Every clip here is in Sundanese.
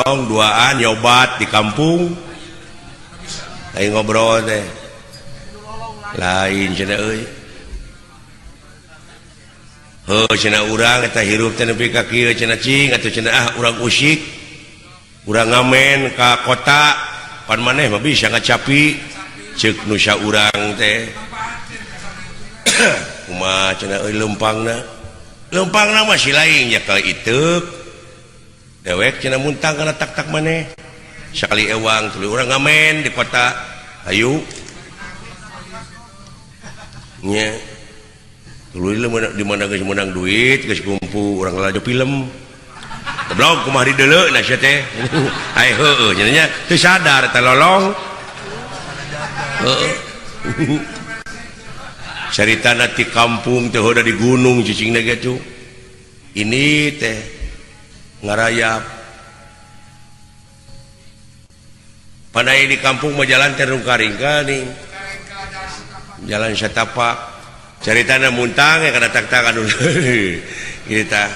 lolong duaan nyobat di kampung aing ngobrol teh lain cenah euy heuh cenah urang eta hirup teh nepi ka kieu cenah cing atuh cenah urang usik urang ngamen ka kota pan maneh mah bisa ngacapi ceuk nu saurang teh kumaha cenah euy lempangna mah si lain nya kali iteuk dewek cenah muntang kana tak-tak maneh sakali ewang tuluy urang ngamen di kota ayu nya tuluy di mana geus menang duit geus kumpul urang lalajo film goblok kumaha di deuleuna sia teh ai heueuh nya teu sadar teh lolong heueuh caritana ti kampung teh hoda di gunung cicingna gitu ini teh ngarayap panai di kampung mah jalan terung karingka nih jalan satapak caritana muntang ya kana tak-tak anu kita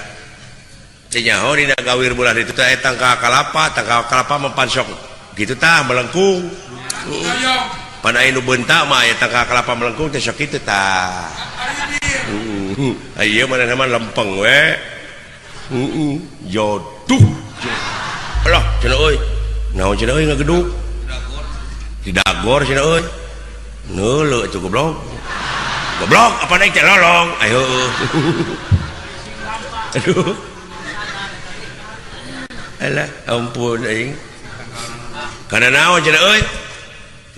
cenyaho dina gawir bulan itu teh tangka kalapa mempansok gitu tah melengkung panai nu bentak mah aya tangka kalapa melengkung teh sok kitu tah ieu mah namanya lempeng we jodoh alah cenah euy naon cenah euy ngageduk didagor cenah euy neuleuh atuh goblok apa naik teh lolong ayo aduh alah ampun aing kana naon cenah euy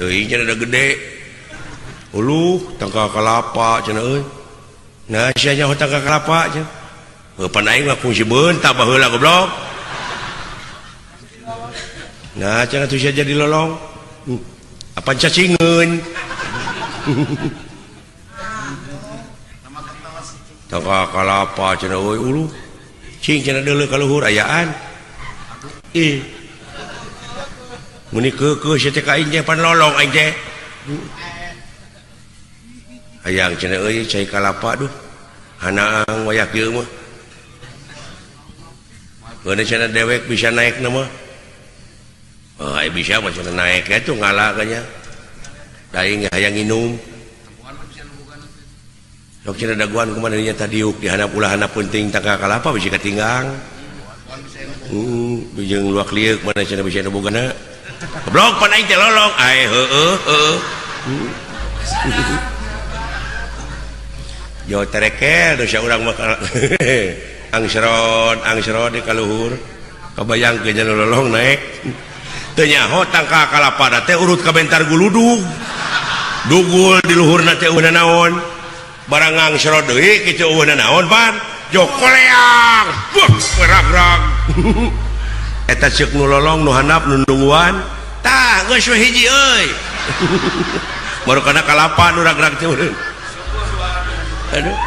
teuing cenah da gede uluh tangka kalapa cenah euy nah sia nya tangka kalapa cenah pan aing mah fungsi beuntak baheula goblok nah cenah tuh sia jadi lolong apa cacingeun tangka kalapa cenah euy uluh cing cenah deuleu ka luhur ayaan muni keukeuh sia teh ka aing teh pan lolong aing teh hayang cenah euy cai kalapa duh hanaang wayah kieu mah beuneu cenah dewek bisa naik na mah ai bisa mah cenah naik atuh ngalah kanya daing hayang nginum sok cenah daguan kumaha nya tadiuk di handap ulah handap penting tangka kalapa bisi katinggang jeung luak lieur mana cenah bisa bogana goblok pan aing teh lolong ai heueuh yo terekel dosa urang mah angsron di kaluhur kabayangkeun nya lolong naik teu nyaho tangka kalapa teh urut ka bentar guludug dugul di luhurna teh eueuhna naon barang ngangsrod deui kitu eueuhna naon pan jokoleang berag-rag eta ceuk nu lolong nu handap nu nungguan tah geus we hiji euy baru kana kalapa nu rag-rag teh meureun aduh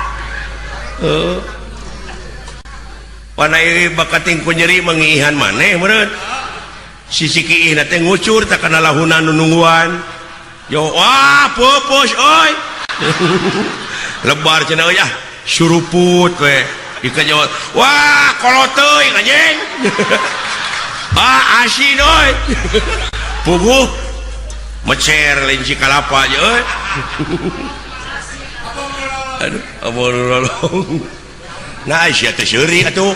panai bakating penyeri mengihan maneh meureun sisi kiih teh ngucur tak kana lahunan nu nungguan yo wah pupus euy lebar cenah euy suruput we dikanya wah kolot teuy anjing asin euy puguh mecer linci kalapa aja euy aduh abon lolong nah sia teh seuri atuh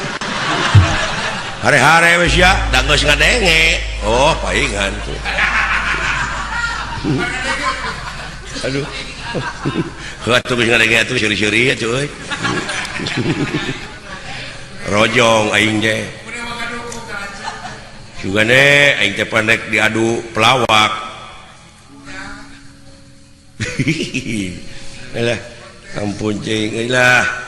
hare-hare we sia da geus ngadenge oh paingan tuh aduh atuh geus ngadenge atuh seuri-seuri atuh euy rojong aing teh sugane aing teh pandek diadu pelawak alah ampun cing euy lah